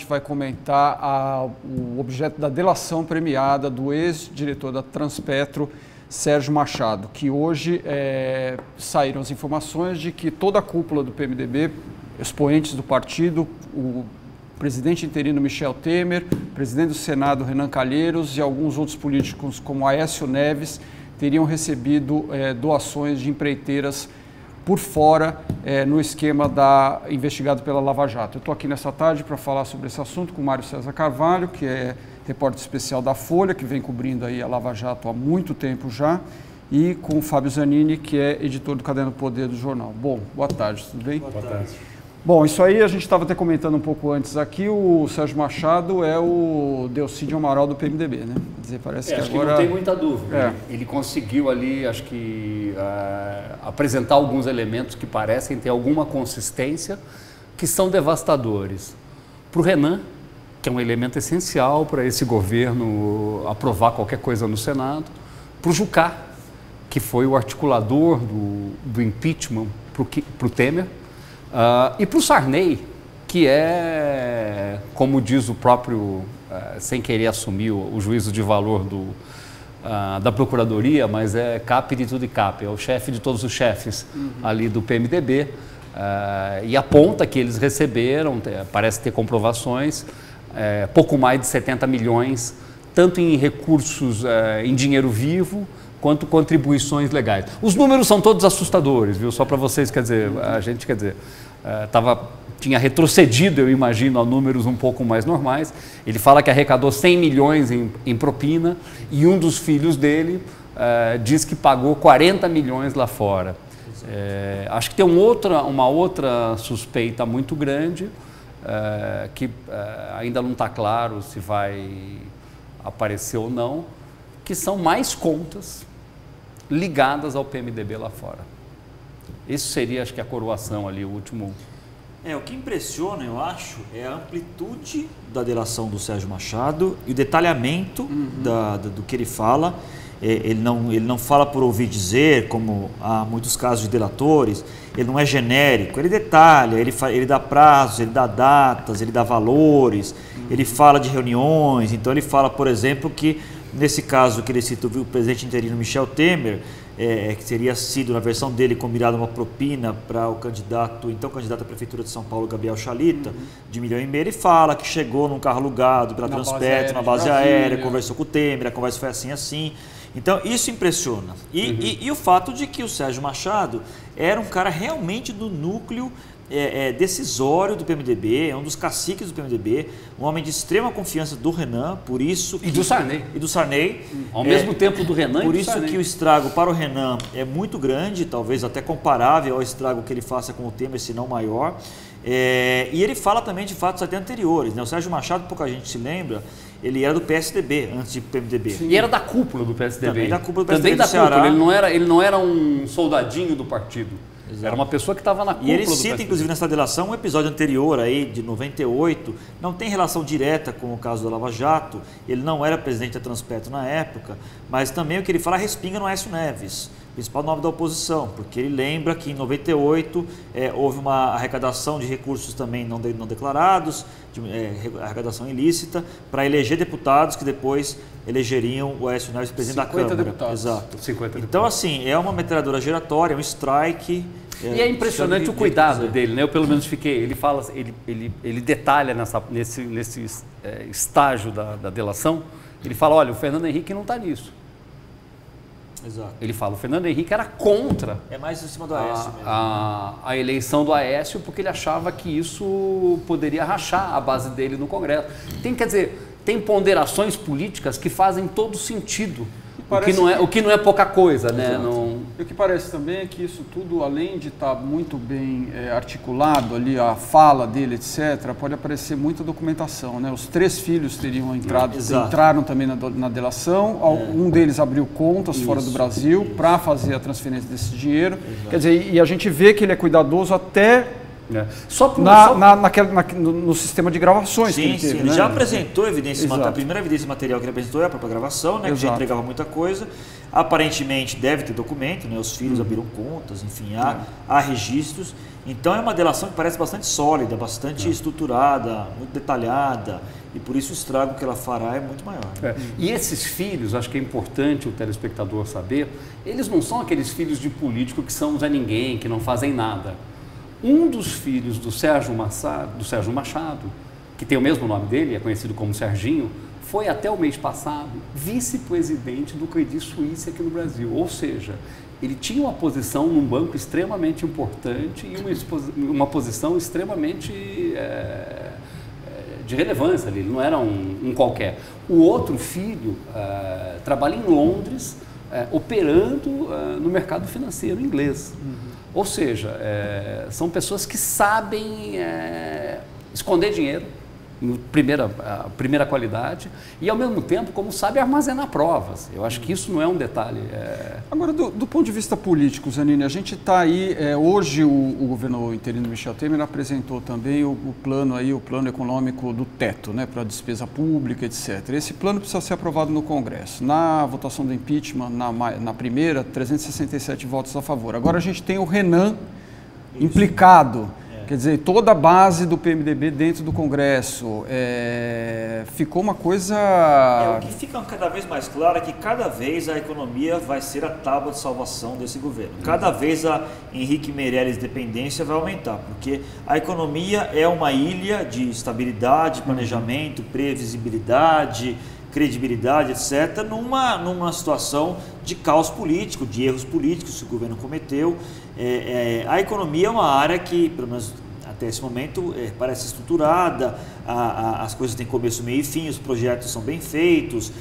vai comentar o objeto da delação premiada do ex-diretor da Transpetro, Sérgio Machado, que hoje saíram as informações de que toda a cúpula do PMDB, expoentes do partido, o presidente interino Michel Temer, presidente do Senado Renan Calheiros e alguns outros políticos como Aécio Neves teriam recebido doações de empreiteiras por fora no esquema investigado pela Lava Jato. Eu estou aqui nessa tarde para falar sobre esse assunto com o Mário César Carvalho, que é repórter especial da Folha, que vem cobrindo aí a Lava Jato há muito tempo já, e com o Fábio Zanini, que é editor do Caderno Poder do jornal. Bom, boa tarde, tudo bem? Boa tarde. Bom, isso aí a gente estava até comentando um pouco antes aqui, o Sérgio Machado é o Delcídio Amaral do PMDB, né? Quer dizer, parece que acho agora... que não tem muita dúvida. Ele conseguiu ali, acho que, apresentar alguns elementos que parecem ter alguma consistência, que são devastadores. Para o Renan, que é um elemento essencial para esse governo aprovar qualquer coisa no Senado, para o Jucá, que foi o articulador do impeachment para o Temer, e para o Sarney, que é, como diz o próprio, sem querer assumir o juízo de valor da Procuradoria, mas é capi de tudo e capi, é o chefe de todos os chefes ali do PMDB, e aponta que eles receberam, parece ter comprovações, pouco mais de 70 milhões, tanto em recursos, em dinheiro vivo, quanto contribuições legais. Os números são todos assustadores, viu? Só para vocês, quer dizer, a gente, tinha retrocedido, eu imagino, a números um pouco mais normais. Ele fala que arrecadou 100 milhões em propina e um dos filhos dele diz que pagou 40 milhões lá fora. Acho que tem uma outra suspeita muito grande, que ainda não está claro se vai aparecer ou não, que são mais contas ligadas ao PMDB lá fora. Isso seria, acho que, a coroação ali, o último... O que impressiona, eu acho, é a amplitude da delação do Sérgio Machado e o detalhamento do que ele fala. Ele não fala por ouvir dizer, como há muitos casos de delatores, ele não é genérico, ele detalha, ele dá prazos, ele dá datas, ele dá valores, ele fala de reuniões. Então ele fala, por exemplo, que nesse caso que ele cita o presidente interino Michel Temer, que teria sido, na versão dele, combinada uma propina para o então candidato à Prefeitura de São Paulo, Gabriel Chalita, de 1,5 milhão, ele fala que chegou num carro alugado pela Transpetro, na base aérea, conversou com o Temer, a conversa foi assim. Então, isso impressiona. E o fato de que o Sérgio Machado era um cara realmente do núcleo decisório do PMDB, é um dos caciques do PMDB, um homem de extrema confiança do Renan, por isso... E do Sarney. E do Sarney. Ao mesmo tempo do Renan por e do isso Sarney. Que o estrago para o Renan é muito grande, talvez até comparável ao estrago que ele faça com o Temer, se não maior. E ele fala também de fatos até anteriores, né? O Sérgio Machado, pouca gente se lembra, ele era do PSDB, antes de PMDB. Sim. E era da cúpula do PSDB. Também da cúpula do PSDB também da do Ceará. Cúpula. Ele não era um soldadinho do partido. Exato. Era uma pessoa que estava na cúpula. E ele cita, inclusive, nessa delação, um episódio anterior, aí, de 98, não tem relação direta com o caso da Lava Jato, ele não era presidente da Transpetro na época, mas também o que ele fala respinga no Aécio Neves, principal nome da oposição, porque ele lembra que em 98 houve uma arrecadação de recursos também não declarados, arrecadação ilícita, para eleger deputados que depois elegeriam o Aécio Neves presidente da Câmara. Deputados. Exato. 50 deputados. Então, assim, é uma metralhadora giratória, é um strike. E é impressionante o cuidado dele, né? Eu pelo menos fiquei. Ele fala, ele detalha nesse estágio da delação. Ele fala: olha, o Fernando Henrique não está nisso. Exato. Ele fala: o Fernando Henrique era contra. É mais em cima do Aécio mesmo. A eleição do Aécio, porque ele achava que isso poderia rachar a base dele no Congresso. Tem ponderações políticas que fazem todo sentido. O que não é pouca coisa, né? E o que parece também é que isso tudo, além de estar muito bem articulado ali, a fala dele, etc., pode aparecer muita documentação, né? Os 3 filhos teriam entraram também na delação, um deles abriu contas fora do Brasil para fazer a transferência desse dinheiro. Exato. Quer dizer, e a gente vê que ele é cuidadoso até Só no sistema de gravações que ele teve, ele né? já apresentou a primeira evidência material que ele apresentou é a própria gravação, né? Que já entregava muita coisa. Aparentemente deve ter documento, né? Os filhos abriram contas, enfim, há registros. Então é uma delação que parece bastante sólida, bastante estruturada, muito detalhada, e por isso o estrago que ela fará é muito maior. E esses filhos, acho que é importante o telespectador saber, eles não são aqueles filhos de político que são Zé Ninguém, que não fazem nada. Um dos filhos do Sérgio Machado, que tem o mesmo nome dele, é conhecido como Serginho, foi até o mês passado vice-presidente do Credit Suisse aqui no Brasil. Ou seja, ele tinha uma posição num banco extremamente importante e uma posição extremamente de relevância ali, ele não era um qualquer. O outro filho trabalha em Londres, operando no mercado financeiro inglês. Ou seja, são pessoas que sabem esconder dinheiro, primeira qualidade, e ao mesmo tempo como sabe armazenar provas. Eu acho que isso não é um detalhe. Agora, do ponto de vista político, Zanini, a gente está aí, hoje o governo interino Michel Temer apresentou também o plano econômico do teto, né, para a despesa pública, etc. Esse plano precisa ser aprovado no Congresso. Na votação do impeachment, na primeira, 367 votos a favor. Agora a gente tem o Renan implicado. Quer dizer, toda a base do PMDB dentro do Congresso, ficou uma coisa... O que fica cada vez mais claro é que cada vez a economia vai ser a tábua de salvação desse governo. Cada vez a Henrique Meirelles dependência vai aumentar, porque a economia é uma ilha de estabilidade, planejamento, previsibilidade, credibilidade, etc., numa situação de caos político, de erros políticos que o governo cometeu. A economia é uma área que, pelo menos até esse momento, parece estruturada, as coisas têm começo, meio e fim, os projetos são bem feitos,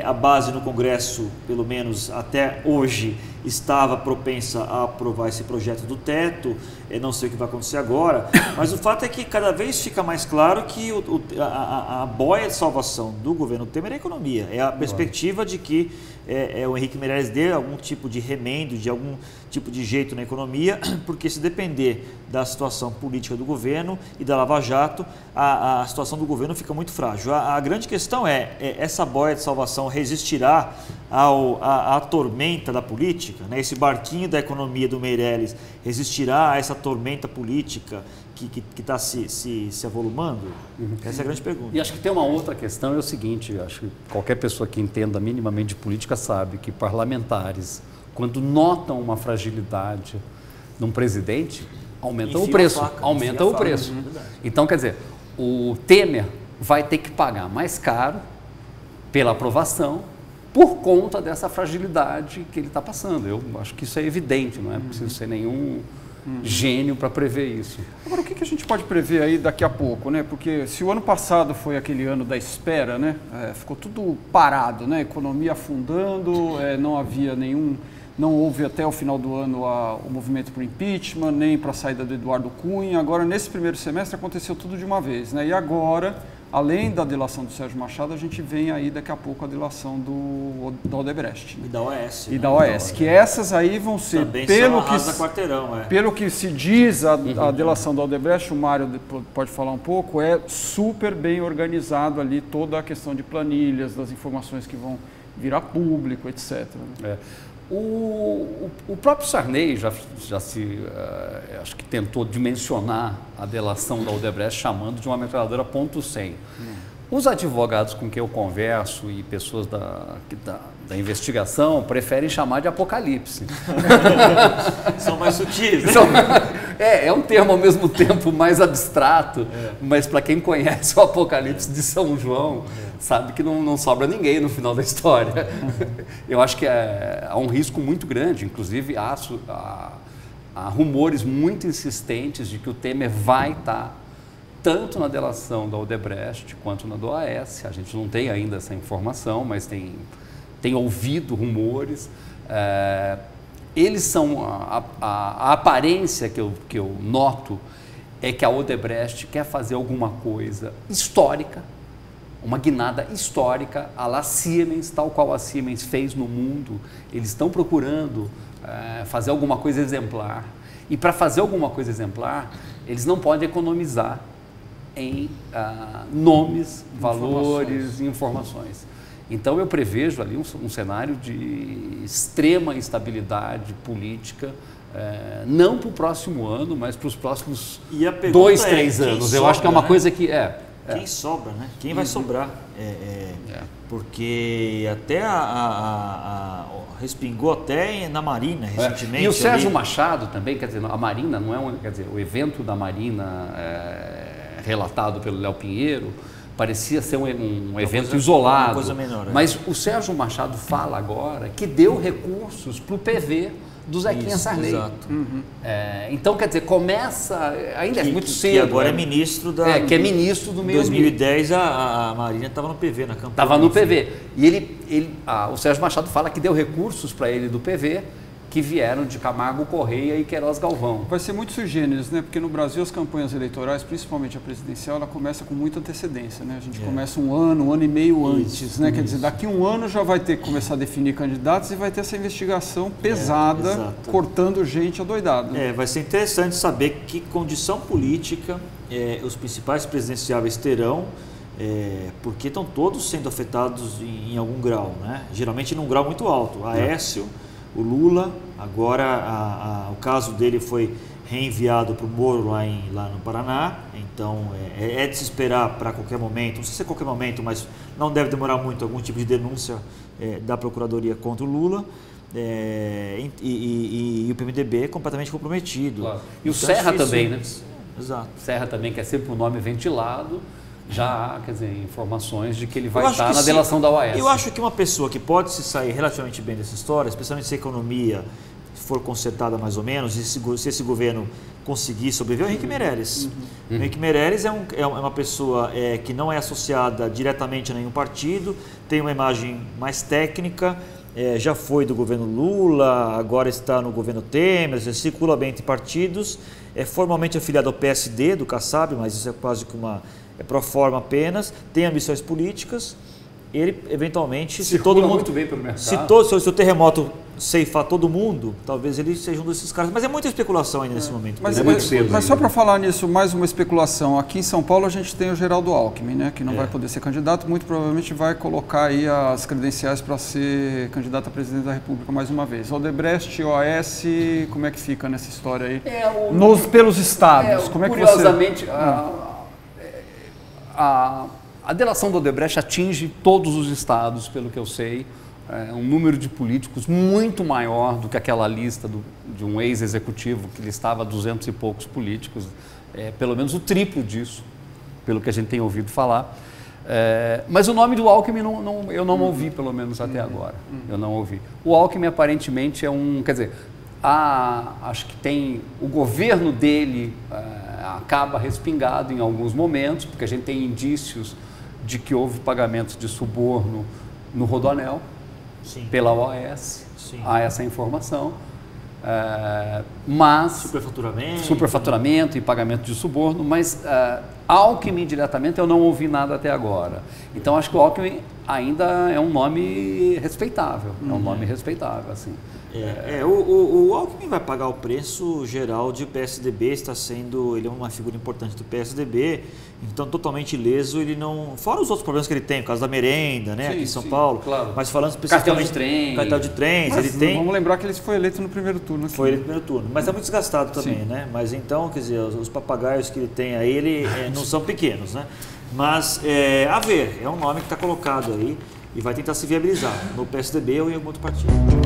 a base no Congresso, pelo menos até hoje, estava propensa a aprovar esse projeto do teto, não sei o que vai acontecer agora, mas o fato é que cada vez fica mais claro que a boia de salvação do governo Temer é a economia, é a perspectiva de que o Henrique Meirelles dê algum tipo de remendo, de algum tipo de jeito na economia, porque se depender da situação política do governo e da Lava Jato, a situação do governo fica muito frágil. A grande questão essa boia de salvação resistirá à tormenta da política, né? Esse barquinho da economia do Meirelles resistirá a essa tormenta política que está se avolumando? Essa é a grande pergunta. E acho que tem uma outra questão, é o seguinte, acho que qualquer pessoa que entenda minimamente de política sabe que parlamentares, quando notam uma fragilidade num presidente, aumentam o preço. Então, quer dizer, o Temer vai ter que pagar mais caro pela aprovação por conta dessa fragilidade que ele está passando. Eu acho que isso é evidente, não é preciso ser nenhum gênio para prever isso. Agora, o que a gente pode prever aí daqui a pouco, né? Porque se o ano passado foi aquele ano da espera, né? Ficou tudo parado, né? Economia afundando, não houve até o final do ano o movimento para o impeachment, nem para a saída do Eduardo Cunha. Agora, nesse primeiro semestre, aconteceu tudo de uma vez, né? E agora, além da delação do Sérgio Machado, a gente vem aí daqui a pouco a delação da Odebrecht. Né? E da OAS. E da OAS, que essas aí vão ser, pelo que se diz, a delação da Odebrecht, o Mário pode falar um pouco, é super bem organizado ali toda a questão de planilhas, das informações que vão virar público, etc. Né? O próprio Sarney acho que tentou dimensionar a delação da Odebrecht chamando de uma metralhadora .100. Os advogados com quem eu converso e pessoas da investigação preferem chamar de apocalipse. São mais sutis, né? É um termo ao mesmo tempo mais abstrato, mas para quem conhece o apocalipse de São João, sabe que não sobra ninguém no final da história. Eu acho que há um risco muito grande, inclusive há rumores muito insistentes de que o Temer vai estar tanto na delação da Odebrecht quanto na do OAS. A gente não tem ainda essa informação, mas tem ouvido rumores. Eles são a aparência que eu noto é que a Odebrecht quer fazer alguma coisa histórica, uma guinada histórica à la Siemens, tal qual a Siemens fez no mundo. Eles estão procurando fazer alguma coisa exemplar. E para fazer alguma coisa exemplar, eles não podem economizar em nomes, valores e informações. Então eu prevejo ali um cenário de extrema instabilidade política, não para o próximo ano, mas para os próximos 2, 3 anos. Eu acho que é uma coisa que Quem sobra, né? Quem vai sobrar? Porque até respingou até na Marina recentemente. E o Sérgio Machado também, quer dizer, a Marina não é quer dizer, o evento da Marina relatado pelo Léo Pinheiro parecia ser um evento isolado. Uma coisa menor, Mas o Sérgio Machado fala agora que deu recursos para o PV do Zequinha Sarney. Exato. Então, quer dizer, começa, ainda é muito cedo. E agora é ministro da... que é ministro do meio ambiente. Em 2010 a Marina estava no PV, na campanha. Estava no PV. E o Sérgio Machado fala que deu recursos para ele do PV, que vieram de Camargo Correia e Queiroz Galvão. Vai ser muito sui generis, né? Porque no Brasil as campanhas eleitorais, principalmente a presidencial, ela começa com muita antecedência, né? A gente começa um ano e meio antes, né? Quer dizer, daqui um ano já vai ter que começar a definir candidatos e vai ter essa investigação pesada, cortando gente adoidada. Vai ser interessante saber que condição política os principais presidenciáveis terão, porque estão todos sendo afetados em algum grau, né? Geralmente num grau muito alto. Aécio, o Lula, agora o caso dele foi reenviado para o Moro lá no Paraná, então é de se esperar para qualquer momento, não sei se é qualquer momento, mas não deve demorar muito, algum tipo de denúncia da Procuradoria contra o Lula, e o PMDB é completamente comprometido. Claro. E o Serra também, né? Exato. Serra também, que é sempre um nome ventilado. Já há, quer dizer, informações de que ele vai estar na delação da OAS. Eu acho que uma pessoa que pode se sair relativamente bem dessa história, especialmente se a economia for consertada mais ou menos, e se esse governo conseguir sobreviver, é o Henrique Meirelles. O Henrique Meirelles é uma pessoa que não é associada diretamente a nenhum partido, tem uma imagem mais técnica, já foi do governo Lula, agora está no governo Temer, circula bem entre partidos, é formalmente afiliado ao PSD, do Kassab, mas isso é quase que pro forma apenas, tem ambições políticas, ele eventualmente, se todo mundo, muito bem pelo mercado. Se o terremoto ceifar todo mundo, talvez ele seja um desses caras, mas é muita especulação ainda nesse momento. Mas, mas só para falar nisso, mais uma especulação, aqui em São Paulo a gente tem o Geraldo Alckmin, né, que não vai poder ser candidato, muito provavelmente vai colocar aí as credenciais para ser candidato a presidente da República mais uma vez. Odebrecht, OAS, como é que fica nessa história aí? Pelos estados, como é que curiosamente, a delação do Odebrecht atinge todos os estados, pelo que eu sei, um número de políticos muito maior do que aquela lista de um ex-executivo que listava 200 e poucos políticos, pelo menos o triplo disso, pelo que a gente tem ouvido falar. Mas o nome do Alckmin eu não ouvi, pelo menos até agora. Eu não ouvi. O Alckmin aparentemente quer dizer, acho que tem o governo dele acaba respingado em alguns momentos, porque a gente tem indícios de que houve pagamentos de suborno no Rodoanel, pela OAS, há essa informação, mas superfaturamento e pagamento de suborno, mas Alckmin diretamente eu não ouvi nada até agora. Então acho que o Alckmin ainda é um nome respeitável, é um nome respeitável, assim. O Alckmin vai pagar o preço geral de PSDB, ele é uma figura importante do PSDB, então totalmente ileso, ele não... Fora os outros problemas que ele tem, por causa da merenda, né, aqui em São Paulo, claro. Mas falando especificamente... Cartão de trens, mas ele tem... Vamos lembrar que ele foi eleito no primeiro turno. Aqui. Foi eleito no primeiro turno, mas é muito desgastado também, né, mas então, quer dizer, os papagaios que ele tem aí, não são pequenos, né, mas a ver, é um nome que está colocado aí e vai tentar se viabilizar no PSDB ou em algum outro partido.